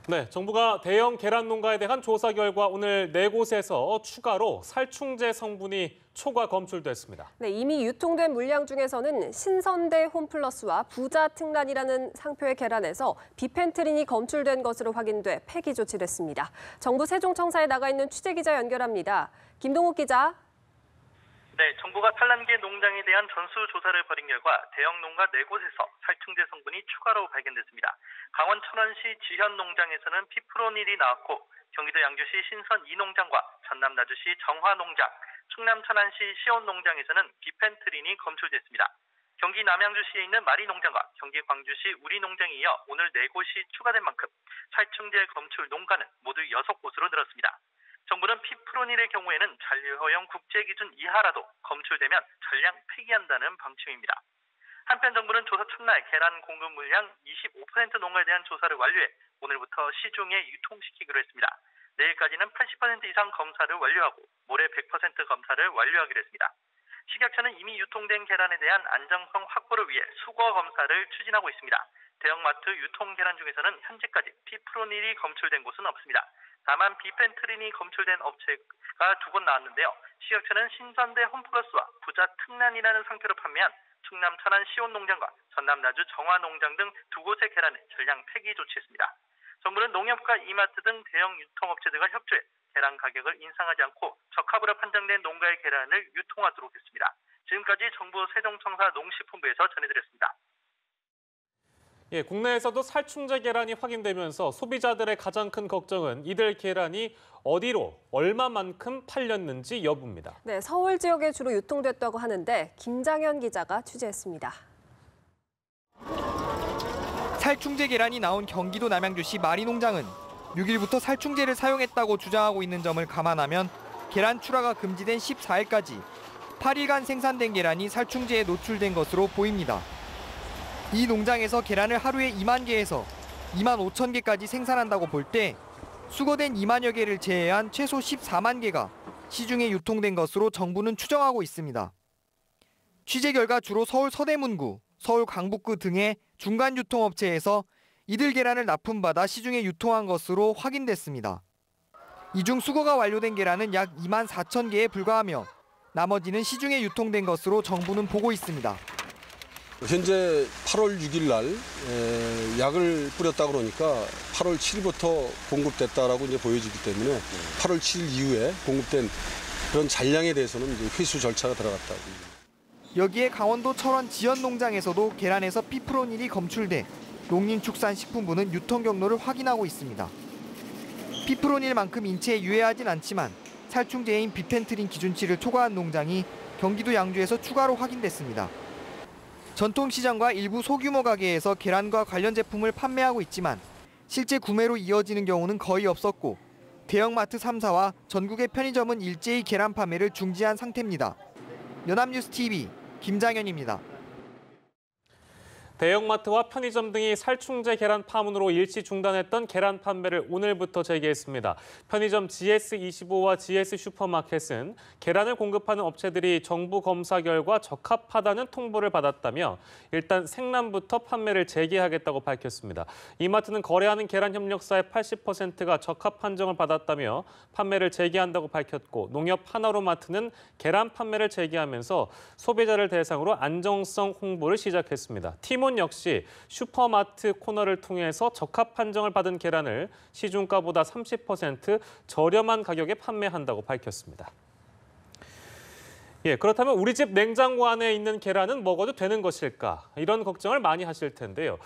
네, 정부가 대형 계란 농가에 대한 조사 결과 오늘 4곳에서 추가로 살충제 성분이 초과 검출됐습니다. 네, 이미 유통된 물량 중에서는 신선대 홈플러스와 부자 특란이라는 상표의 계란에서 비펜트린이 검출된 것으로 확인돼 폐기 조치됐습니다. 정부 세종청사에 나가 있는 취재기자 연결합니다. 김동욱 기자. 네, 정부가 산란계 농장에 대한 전수조사를 벌인 결과 대형 농가 4곳에서 살충제 성분이 추가로 발견됐습니다. 강원 천안시 지현 농장에서는 피프로닐이 나왔고 경기도 양주시 신선 2농장과 전남 나주시 정화 농장, 충남 천안시 시온 농장에서는 비펜트린이 검출됐습니다. 경기 남양주시에 있는 마리 농장과 경기 광주시 우리 농장에 이어 오늘 4곳이 추가된 만큼 살충제 검출 농가는 모두 6곳으로 늘었습니다. 정부는 피프로닐의 경우에는 잔류허용 국제기준 이하라도 검출되면 전량 폐기한다는 방침입니다. 한편 정부는 조사 첫날 계란 공급 물량 25% 농가에 대한 조사를 완료해 오늘부터 시중에 유통시키기로 했습니다. 내일까지는 80% 이상 검사를 완료하고 모레 100% 검사를 완료하기로 했습니다. 식약처는 이미 유통된 계란에 대한 안정성 확보를 위해 수거 검사를 추진하고 있습니다. 대형마트 유통 계란 중에서는 현재까지 피프로닐이 검출된 곳은 없습니다. 다만 비펜트린이 검출된 업체가 2곳 나왔는데요. 식약처는 신선대 홈플러스와 부자 특란이라는 상표로 판매한 충남 천안 시온 농장과 전남 나주 정화 농장 등 2곳의 계란을 전량 폐기 조치했습니다. 정부는 농협과 이마트 등 대형 유통업체들과 협조해 계란 가격을 인상하지 않고 적합으로 판정된 농가의 계란을 유통하도록 했습니다. 지금까지 정부 세종청사 농식품부에서 전해드렸습니다. 예, 국내에서도 살충제 계란이 확인되면서 소비자들의 가장 큰 걱정은 이들 계란이 어디로 얼마만큼 팔렸는지 여부입니다. 네, 서울 지역에 주로 유통됐다고 하는데 김장현 기자가 취재했습니다. 살충제 계란이 나온 경기도 남양주시 마리 농장은 6일부터 살충제를 사용했다고 주장하고 있는 점을 감안하면 계란 출하가 금지된 14일까지 8일간 생산된 계란이 살충제에 노출된 것으로 보입니다. 이 농장에서 계란을 하루에 2만 개에서 2만 5천 개까지 생산한다고 볼 때 수거된 2만여 개를 제외한 최소 14만 개가 시중에 유통된 것으로 정부는 추정하고 있습니다. 취재 결과 주로 서울 서대문구, 서울 강북구 등의 중간 유통업체에서 이들 계란을 납품받아 시중에 유통한 것으로 확인됐습니다. 이 중 수거가 완료된 계란은 약 2만 4천 개에 불과하며 나머지는 시중에 유통된 것으로 정부는 보고 있습니다. 현재 8월 6일 날 약을 뿌렸다 그러니까 8월 7일부터 공급됐다라고 이제 보여지기 때문에 8월 7일 이후에 공급된 그런 잔량에 대해서는 이제 회수 절차가 들어갔다고. 여기에 강원도 철원 지연 농장에서도 계란에서 피프로닐이 검출돼 농림축산식품부는 유통 경로를 확인하고 있습니다. 피프로닐만큼 인체에 유해하진 않지만 살충제인 비펜트린 기준치를 초과한 농장이 경기도 양주에서 추가로 확인됐습니다. 전통시장과 일부 소규모 가게에서 계란과 관련 제품을 판매하고 있지만 실제 구매로 이어지는 경우는 거의 없었고 대형마트 3사와 전국의 편의점은 일제히 계란 판매를 중지한 상태입니다. 연합뉴스TV 김장현입니다. 대형마트와 편의점 등이 살충제 계란 파문으로 일시 중단했던 계란 판매를 오늘부터 재개했습니다. 편의점 GS25와 GS 슈퍼마켓은 계란을 공급하는 업체들이 정부 검사 결과 적합하다는 통보를 받았다며 일단 생란부터 판매를 재개하겠다고 밝혔습니다. 이마트는 거래하는 계란 협력사의 80%가 적합 판정을 받았다며 판매를 재개한다고 밝혔고 농협 하나로마트는 계란 판매를 재개하면서 소비자를 대상으로 안정성 홍보를 시작했습니다. 티몬 역시 슈퍼마트 코너를 통해서 적합 판정을 받은 계란을 시중가보다 30% 저렴한 가격에 판매한다고 밝혔습니다. 예, 그렇다면 우리 집 냉장고 안에 있는 계란은 먹어도 되는 것일까? 이런 걱정을 많이 하실 텐데요.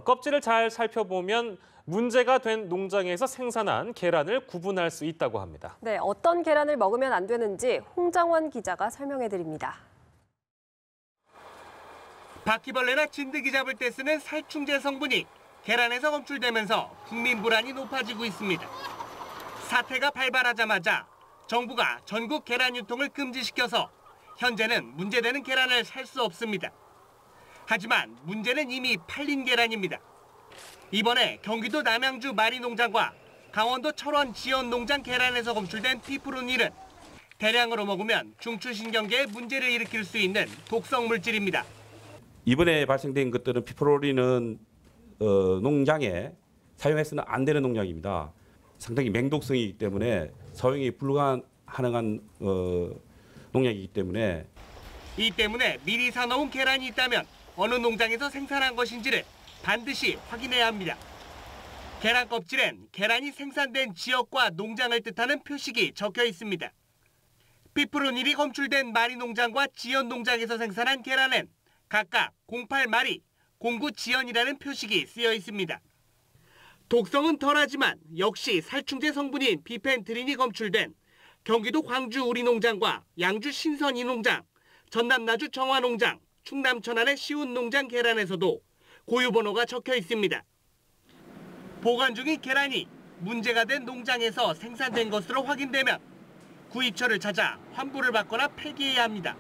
껍질을 잘 살펴보면 문제가 된 농장에서 생산한 계란을 구분할 수 있다고 합니다. 네, 어떤 계란을 먹으면 안 되는지 홍장원 기자가 설명해 드립니다. 바퀴벌레나 진드기 잡을 때 쓰는 살충제 성분이 계란에서 검출되면서 국민 불안이 높아지고 있습니다. 사태가 발발하자마자 정부가 전국 계란 유통을 금지시켜서 현재는 문제되는 계란을 살 수 없습니다. 하지만 문제는 이미 팔린 계란입니다. 이번에 경기도 남양주 마리 농장과 강원도 철원 지연 농장 계란에서 검출된 피프로닐은 대량으로 먹으면 중추신경계에 문제를 일으킬 수 있는 독성 물질입니다. 이번에 발생된 것들은 피프로닐은 농장에 사용해서는 안 되는 농약입니다. 상당히 맹독성이기 때문에 사용이 불가능한 농약이기 때문에 이 때문에 미리 사놓은 계란이 있다면 어느 농장에서 생산한 것인지를 반드시 확인해야 합니다. 계란 껍질엔 계란이 생산된 지역과 농장을 뜻하는 표식이 적혀 있습니다. 피프로닐이 검출된 마리 농장과 지연 농장에서 생산한 계란엔 각각 08 마리, 09 지연이라는 표식이 쓰여 있습니다. 독성은 덜하지만 역시 살충제 성분인 비펜트린이 검출된 경기도 광주 우리농장과 양주 신선이 농장, 전남 나주 정화농장, 충남 천안의 시운 농장 계란에서도 고유번호가 적혀 있습니다. 보관 중인 계란이 문제가 된 농장에서 생산된 것으로 확인되면 구입처를 찾아 환불을 받거나 폐기해야 합니다.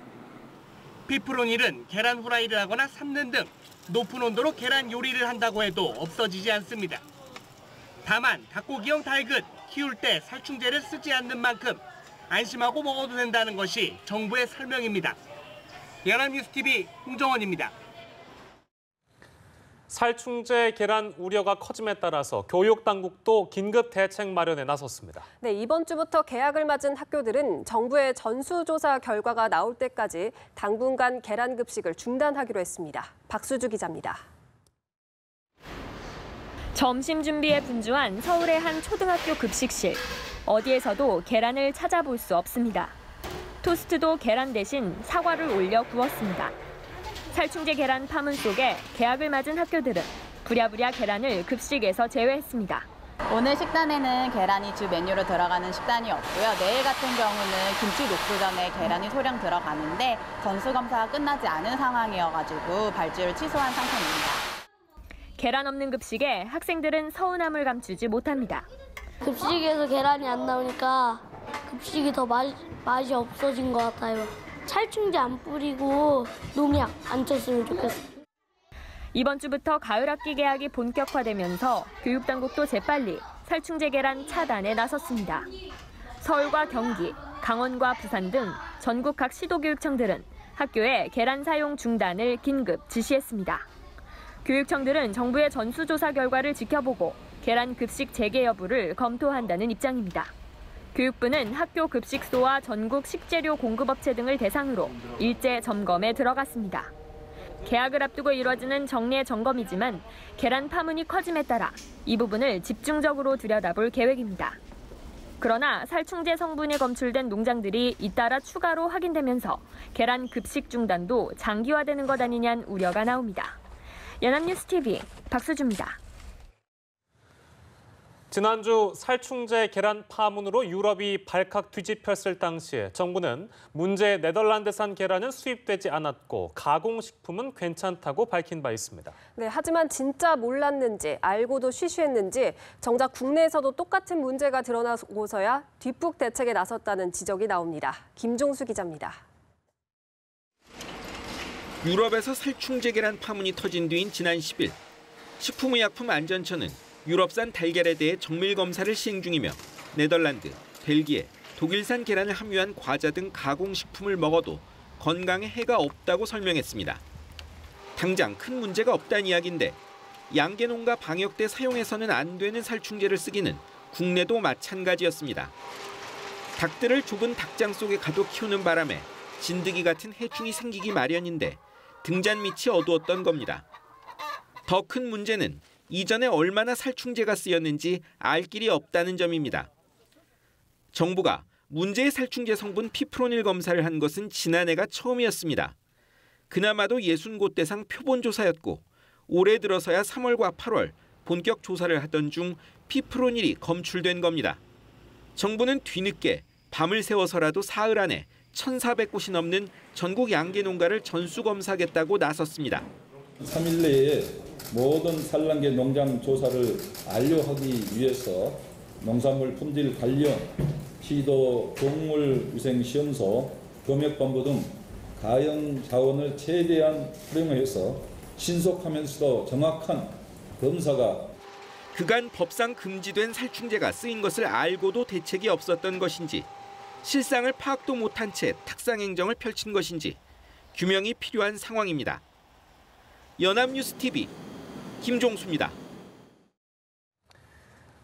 피프로닐은 계란 후라이를 하거나 삶는 등 높은 온도로 계란 요리를 한다고 해도 없어지지 않습니다. 다만 닭고기용 닭은 키울 때 살충제를 쓰지 않는 만큼 안심하고 먹어도 된다는 것이 정부의 설명입니다. 연합뉴스TV 홍정원입니다. 살충제 계란 우려가 커짐에 따라서 교육당국도 긴급 대책 마련에 나섰습니다. 네, 이번 주부터 개학을 맞은 학교들은 정부의 전수조사 결과가 나올 때까지 당분간 계란 급식을 중단하기로 했습니다. 박수주 기자입니다. 점심 준비에 분주한 서울의 한 초등학교 급식실. 어디에서도 계란을 찾아볼 수 없습니다. 토스트도 계란 대신 사과를 올려 구웠습니다. 살충제 계란 파문 속에 개학을 맞은 학교들은 부랴부랴 계란을 급식에서 제외했습니다. 오늘 식단에는 계란이 주 메뉴로 들어가는 식단이 없고요. 내일 같은 경우는 김치 녹두전에 계란이 소량 들어가는데 전수검사가 끝나지 않은 상황이어가지고 발주를 취소한 상태입니다. 계란 없는 급식에 학생들은 서운함을 감추지 못합니다. 급식에서 계란이 안 나오니까 급식이 더 맛이 없어진 것 같아요. 살충제 안 뿌리고 농약 안 쳤으면 좋겠어요. 이번 주부터 가을 학기 개학이 본격화되면서 교육당국도 재빨리 살충제 계란 차단에 나섰습니다. 서울과 경기, 강원과 부산 등 전국 각 시도교육청들은 학교에 계란 사용 중단을 긴급 지시했습니다. 교육청들은 정부의 전수조사 결과를 지켜보고 계란 급식 재개 여부를 검토한다는 입장입니다. 교육부는 학교 급식소와 전국 식재료 공급업체 등을 대상으로 일제 점검에 들어갔습니다. 개학을 앞두고 이뤄지는 정례 점검이지만 계란 파문이 커짐에 따라 이 부분을 집중적으로 들여다볼 계획입니다. 그러나 살충제 성분이 검출된 농장들이 잇따라 추가로 확인되면서 계란 급식 중단도 장기화되는 것 아니냐는 우려가 나옵니다. 연합뉴스TV 박수주입니다. 지난주 살충제 계란 파문으로 유럽이 발칵 뒤집혔을 당시에 정부는 문제 네덜란드산 계란은 수입되지 않았고 가공식품은 괜찮다고 밝힌 바 있습니다. 네, 하지만 진짜 몰랐는지 알고도 쉬쉬했는지 정작 국내에서도 똑같은 문제가 드러나고서야 뒷북 대책에 나섰다는 지적이 나옵니다. 김종수 기자입니다. 유럽에서 살충제 계란 파문이 터진 뒤인 지난 10일 식품의약품안전처는 유럽산 달걀에 대해 정밀 검사를 시행 중이며 네덜란드, 벨기에, 독일산 계란을 함유한 과자 등 가공식품을 먹어도 건강에 해가 없다고 설명했습니다. 당장 큰 문제가 없다는 이야기인데 양계농가 방역 때 사용해서는 안 되는 살충제를 쓰기는 국내도 마찬가지였습니다. 닭들을 좁은 닭장 속에 가둬 키우는 바람에 진드기 같은 해충이 생기기 마련인데 등잔 밑이 어두웠던 겁니다. 더 큰 문제는 이전에 얼마나 살충제가 쓰였는지 알 길이 없다는 점입니다. 정부가 문제의 살충제 성분 피프로닐 검사를 한 것은 지난해가 처음이었습니다. 그나마도 60곳 대상 표본 조사였고 올해 들어서야 3월과 8월 본격 조사를 하던 중 피프로닐이 검출된 겁니다. 정부는 뒤늦게 밤을 새워서라도 사흘 안에 1,400곳이 넘는 전국 양계 농가를 전수검사하겠다고 나섰습니다. 3일 내에 모든 산란계 농장 조사를 완료하기 위해서 농산물 품질 관련 시도 동물위생시험소, 검역본부 등 가용 자원을 최대한 활용해서 신속하면서도 정확한 검사가 그간 법상 금지된 살충제가 쓰인 것을 알고도 대책이 없었던 것인지 실상을 파악도 못한 채 탁상행정을 펼친 것인지 규명이 필요한 상황입니다. 연합뉴스TV 김종수입니다.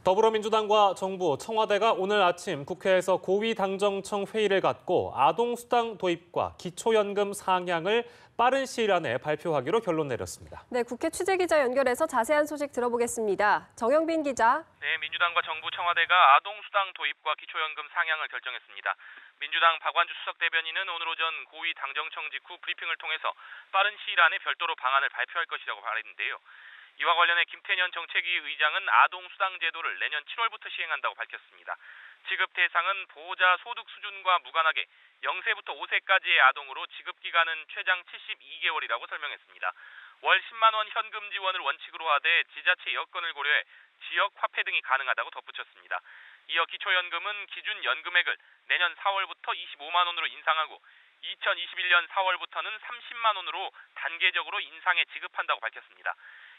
더불어민주당과 정부, 청와대가 오늘 아침 국회에서 고위당정청 회의를 갖고 아동수당 도입과 기초연금 상향을 빠른 시일 안에 발표하기로 결론 내렸습니다. 네, 국회 취재기자 연결해서 자세한 소식 들어보겠습니다. 정영빈 기자. 네, 민주당과 정부, 청와대가 아동수당 도입과 기초연금 상향을 결정했습니다. 민주당 박완주 수석 대변인은 오늘 오전 고위당정청 직후 브리핑을 통해서 빠른 시일 안에 별도로 방안을 발표할 것이라고 말했는데요. 이와 관련해 김태년 정책위 의장은 아동수당 제도를 내년 7월부터 시행한다고 밝혔습니다. 지급 대상은 보호자 소득 수준과 무관하게 0세부터 5세까지의 아동으로 지급 기간은 최장 72개월이라고 설명했습니다. 월 10만 원 현금 지원을 원칙으로 하되 지자체 여건을 고려해 지역 화폐 등이 가능하다고 덧붙였습니다. 이어 기초연금은 기준 연금액을 내년 4월부터 25만 원으로 인상하고 2021년 4월부터는 30만 원으로 단계적으로 인상해 지급한다고 밝혔습니다.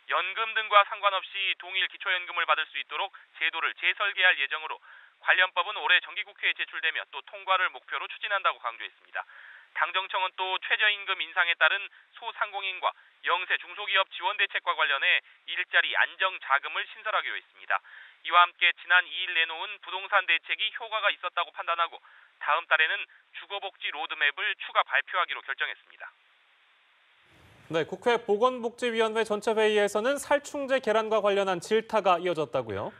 연금 등과 상관없이 동일 기초연금을 받을 수 있도록 제도를 재설계할 예정으로 관련법은 올해 정기국회에 제출되며 또 통과를 목표로 추진한다고 강조했습니다. 당정청은 또 최저임금 인상에 따른 소상공인과 영세 중소기업 지원 대책과 관련해 일자리 안정 자금을 신설하기로 했습니다. 이와 함께 지난 2일 내놓은 부동산 대책이 효과가 있었다고 판단하고 다음 달에는 주거복지 로드맵을 추가 발표하기로 결정했습니다. 네, 국회 보건복지위원회 전체 회의에서는 살충제 계란과 관련한 질타가 이어졌다고요?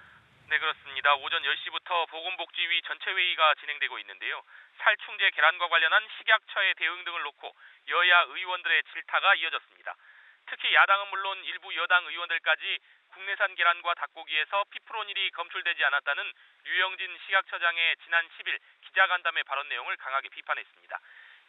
네, 그렇습니다. 오전 10시부터 보건복지위 전체 회의가 진행되고 있는데요. 살충제 계란과 관련한 식약처의 대응 등을 놓고 여야 의원들의 질타가 이어졌습니다. 특히 야당은 물론 일부 여당 의원들까지 국내산 계란과 닭고기에서 피프로닐이 검출되지 않았다는 류영진 식약처장의 지난 10일 기자간담회 발언 내용을 강하게 비판했습니다.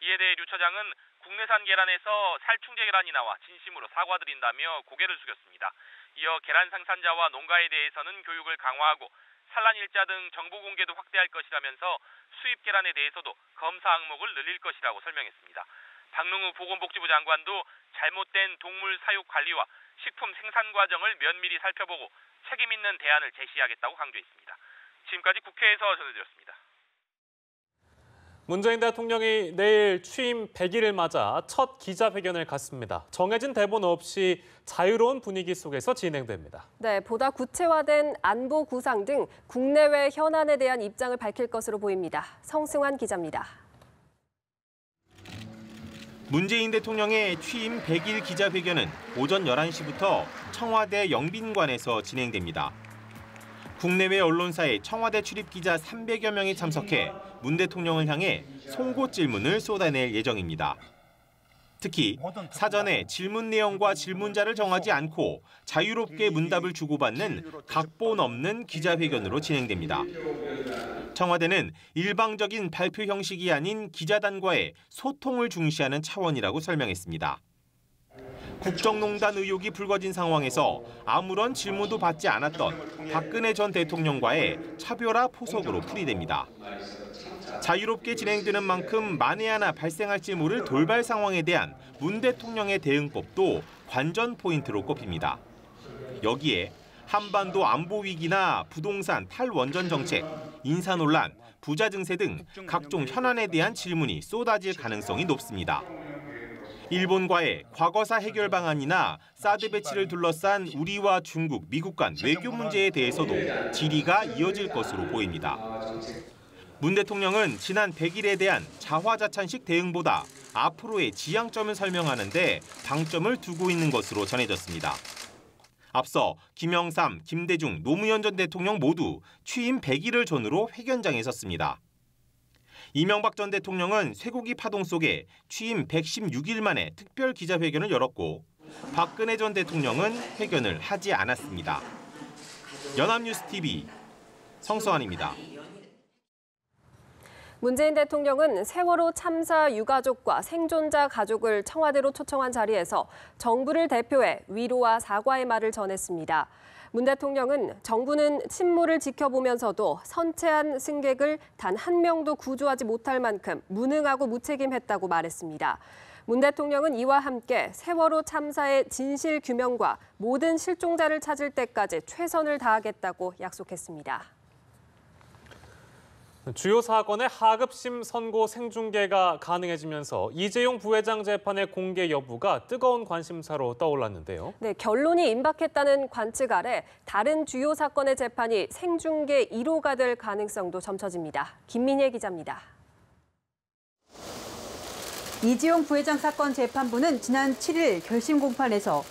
이에 대해 류 처장은 국내산 계란에서 살충제 계란이 나와 진심으로 사과드린다며 고개를 숙였습니다. 이어 계란 생산자와 농가에 대해서는 교육을 강화하고 산란일자 등 정보 공개도 확대할 것이라면서 수입 계란에 대해서도 검사 항목을 늘릴 것이라고 설명했습니다. 박능우 보건복지부 장관도 잘못된 동물 사육 관리와 식품 생산 과정을 면밀히 살펴보고 책임 있는 대안을 제시하겠다고 강조했습니다. 지금까지 국회에서 전해드렸습니다. 문재인 대통령이 내일 취임 100일을 맞아 첫 기자회견을 갖습니다. 정해진 대본 없이 자유로운 분위기 속에서 진행됩니다. 네, 보다 구체화된 안보 구상 등 국내외 현안에 대한 입장을 밝힐 것으로 보입니다. 성승환 기자입니다. 문재인 대통령의 취임 100일 기자회견은 오전 11시부터 청와대 영빈관에서 진행됩니다. 국내외 언론사의 청와대 출입 기자 300여 명이 참석해 문 대통령을 향해 송곳 질문을 쏟아낼 예정입니다. 특히 사전에 질문 내용과 질문자를 정하지 않고 자유롭게 문답을 주고받는 각본 없는 기자회견으로 진행됩니다. 청와대는 일방적인 발표 형식이 아닌 기자단과의 소통을 중시하는 차원이라고 설명했습니다. 국정농단 의혹이 불거진 상황에서 아무런 질문도 받지 않았던 박근혜 전 대통령과의 차별화 포석으로 풀이됩니다. 자유롭게 진행되는 만큼 만에 하나 발생할지 모를 돌발 상황에 대한 문 대통령의 대응법도 관전 포인트로 꼽힙니다. 여기에 한반도 안보 위기나 부동산 탈원전 정책, 인사 논란, 부자 증세 등 각종 현안에 대한 질문이 쏟아질 가능성이 높습니다. 일본과의 과거사 해결 방안이나 사드 배치를 둘러싼 우리와 중국, 미국 간 외교 문제에 대해서도 질의가 이어질 것으로 보입니다. 문 대통령은 지난 100일에 대한 자화자찬식 대응보다 앞으로의 지향점을 설명하는 데 방점을 두고 있는 것으로 전해졌습니다. 앞서 김영삼, 김대중, 노무현 전 대통령 모두 취임 100일을 전후로 회견장에 섰습니다. 이명박 전 대통령은 쇠고기 파동 속에 취임 116일 만에 특별 기자회견을 열었고 박근혜 전 대통령은 회견을 하지 않았습니다. 연합뉴스TV 성수환입니다. 문재인 대통령은 세월호 참사 유가족과 생존자 가족을 청와대로 초청한 자리에서 정부를 대표해 위로와 사과의 말을 전했습니다. 문 대통령은 정부는 침몰을 지켜보면서도 선체한 승객을 단 한 명도 구조하지 못할 만큼 무능하고 무책임했다고 말했습니다. 문 대통령은 이와 함께 세월호 참사의 진실 규명과 모든 실종자를 찾을 때까지 최선을 다하겠다고 약속했습니다. 주요 사건의 하급심 선고 생중계가 가능해지면서 이재용 부회장 재판의 공개 여부가 뜨거운 관심사로 떠올랐는데요. 네, 결론이 임박했다는 관측 아래 다른 주요 사건의 재판이 생중계 1호가 될 가능성도 점쳐집니다. 김민혜 기자입니다. 이재용 부회장 사건 재판부는 지난 7일 결심 공판에서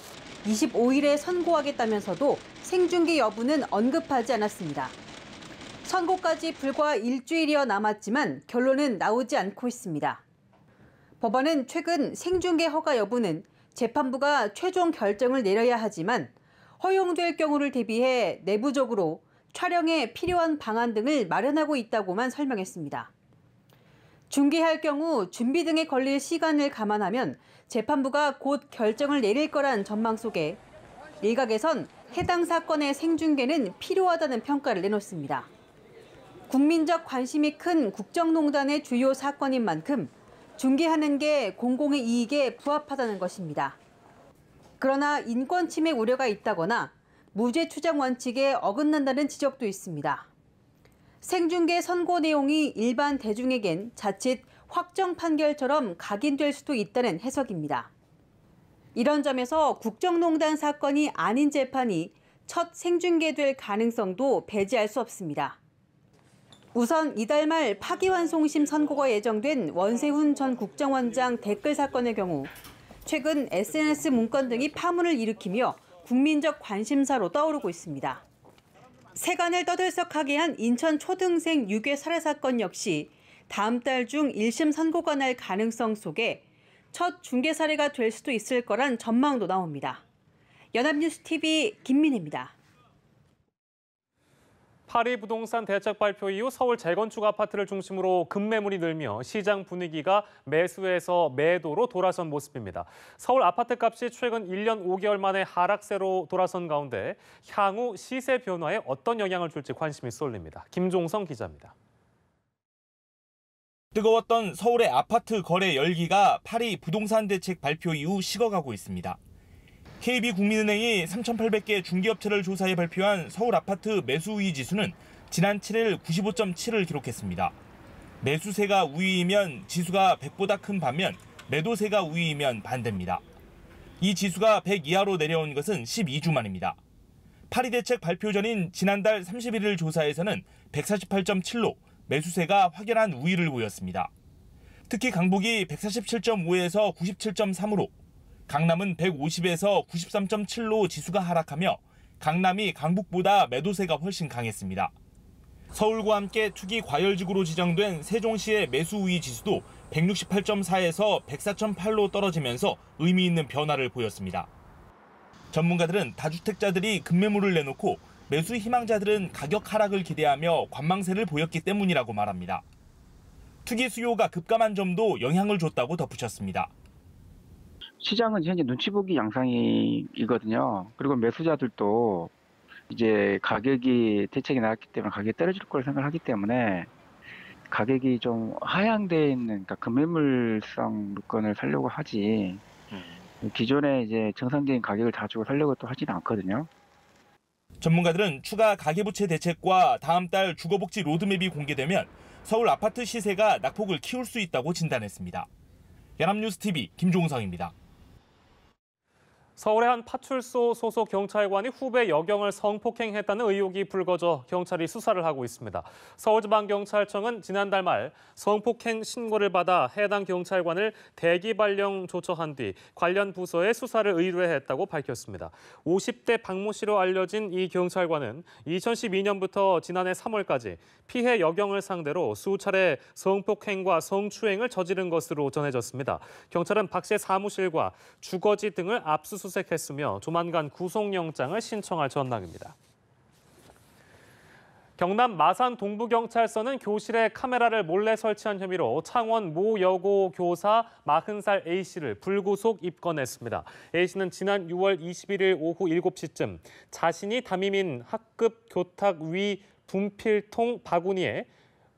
25일에 선고하겠다면서도 생중계 여부는 언급하지 않았습니다. 선고까지 불과 일주일여 남았지만 결론은 나오지 않고 있습니다. 법원은 최근 생중계 허가 여부는 재판부가 최종 결정을 내려야 하지만 허용될 경우를 대비해 내부적으로 촬영에 필요한 방안 등을 마련하고 있다고만 설명했습니다. 중계할 경우 준비 등에 걸릴 시간을 감안하면 재판부가 곧 결정을 내릴 거란 전망 속에 일각에선 해당 사건의 생중계는 필요하다는 평가를 내놓습니다. 국민적 관심이 큰 국정농단의 주요 사건인 만큼 중계하는 게 공공의 이익에 부합하다는 것입니다. 그러나 인권 침해 우려가 있다거나 무죄 추정 원칙에 어긋난다는 지적도 있습니다. 생중계 선고 내용이 일반 대중에겐 자칫 확정 판결처럼 각인될 수도 있다는 해석입니다. 이런 점에서 국정농단 사건이 아닌 재판이 첫 생중계될 가능성도 배제할 수 없습니다. 우선 이달 말 파기환송심 선고가 예정된 원세훈 전 국정원장 댓글 사건의 경우 최근 SNS 문건 등이 파문을 일으키며 국민적 관심사로 떠오르고 있습니다. 세간을 떠들썩하게 한 인천 초등생 유괴 살해 사건 역시 다음 달 중 1심 선고가 날 가능성 속에 첫 중계 사례가 될 수도 있을 거란 전망도 나옵니다. 연합뉴스TV 김민혜입니다. 파리 부동산 대책 발표 이후 서울 재건축 아파트를 중심으로 급매물이 늘며 시장 분위기가 매수에서 매도로 돌아선 모습입니다. 서울 아파트 값이 최근 1년 5개월 만에 하락세로 돌아선 가운데 향후 시세 변화에 어떤 영향을 줄지 관심이 쏠립니다. 김종성 기자입니다. 뜨거웠던 서울의 아파트 거래 열기가 파리 부동산 대책 발표 이후 식어가고 있습니다. KB국민은행이 3,800개 중개업체를 조사해 발표한 서울 아파트 매수 우위 지수는 지난 7일 95.7을 기록했습니다. 매수세가 우위이면 지수가 100보다 큰 반면 매도세가 우위이면 반대입니다. 이 지수가 100 이하로 내려온 것은 12주 만입니다. 파리 대책 발표 전인 지난달 31일 조사에서는 148.7로 매수세가 확연한 우위를 보였습니다. 특히 강북이 147.5에서 97.3으로 강남은 150에서 93.7로 지수가 하락하며 강남이 강북보다 매도세가 훨씬 강했습니다. 서울과 함께 투기 과열지구로 지정된 세종시의 매수 우위 지수도 168.4에서 104.8로 떨어지면서 의미 있는 변화를 보였습니다. 전문가들은 다주택자들이 급매물을 내놓고 매수 희망자들은 가격 하락을 기대하며 관망세를 보였기 때문이라고 말합니다. 투기 수요가 급감한 점도 영향을 줬다고 덧붙였습니다. 시장은 현재 눈치 보기 양상이거든요. 그리고 매수자들도 이제 가격이 대책이 나왔기 때문에 가격이 떨어질 걸 생각하기 때문에 가격이 좀 하향되어 있는 그러니까 금매물성 물건을 사려고 하지 기존에 이제 정상적인 가격을 다 주고 사려고 또 하지는 않거든요. 전문가들은 추가 가계부채 대책과 다음 달 주거복지 로드맵이 공개되면 서울 아파트 시세가 낙폭을 키울 수 있다고 진단했습니다. 연합뉴스TV 김종성입니다. 서울의 한 파출소 소속 경찰관이 후배 여경을 성폭행했다는 의혹이 불거져 경찰이 수사를 하고 있습니다. 서울지방경찰청은 지난달 말 성폭행 신고를 받아 해당 경찰관을 대기 발령 조처한 뒤 관련 부서에 수사를 의뢰했다고 밝혔습니다. 50대 박모 씨로 알려진 이 경찰관은 2012년부터 지난해 3월까지 피해 여경을 상대로 수차례 성폭행과 성추행을 저지른 것으로 전해졌습니다. 경찰은 박 씨의 사무실과 주거지 등을 압수수색했으며 조만간 구속영장을 신청할 전망입니다. 경남 마산 동부경찰서는 교실에 카메라를 몰래 설치한 혐의로 창원 모 여고 교사 40살 A씨를 불구속 입건했습니다. A씨는 지난 6월 21일 오후 7시쯤 자신이 담임인 학급 교탁 위 분필통 바구니에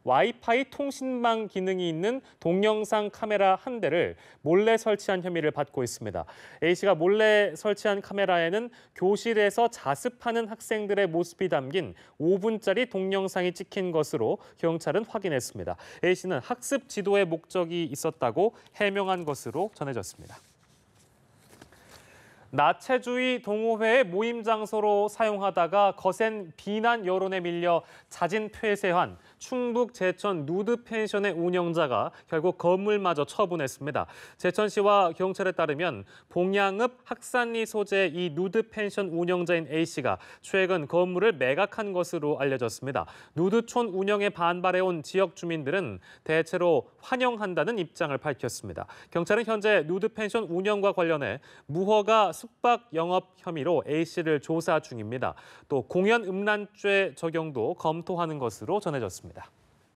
와이파이 통신망 기능이 있는 동영상 카메라 한 대를 몰래 설치한 혐의를 받고 있습니다. A씨가 몰래 설치한 카메라에는 교실에서 자습하는 학생들의 모습이 담긴 5분짜리 동영상이 찍힌 것으로 경찰은 확인했습니다. A씨는 학습 지도의 목적이 있었다고 해명한 것으로 전해졌습니다. 나체주의 동호회의 모임 장소로 사용하다가 거센 비난 여론에 밀려 자진 폐쇄한 충북 제천 누드 펜션의 운영자가 결국 건물마저 처분했습니다. 제천시와 경찰에 따르면 봉양읍 학산리 소재 이 누드 펜션 운영자인 A씨가 최근 건물을 매각한 것으로 알려졌습니다. 누드촌 운영에 반발해온 지역 주민들은 대체로 환영한다는 입장을 밝혔습니다. 경찰은 현재 누드 펜션 운영과 관련해 무허가 숙박 영업 혐의로 A씨를 조사 중입니다. 또 공연 음란죄 적용도 검토하는 것으로 전해졌습니다.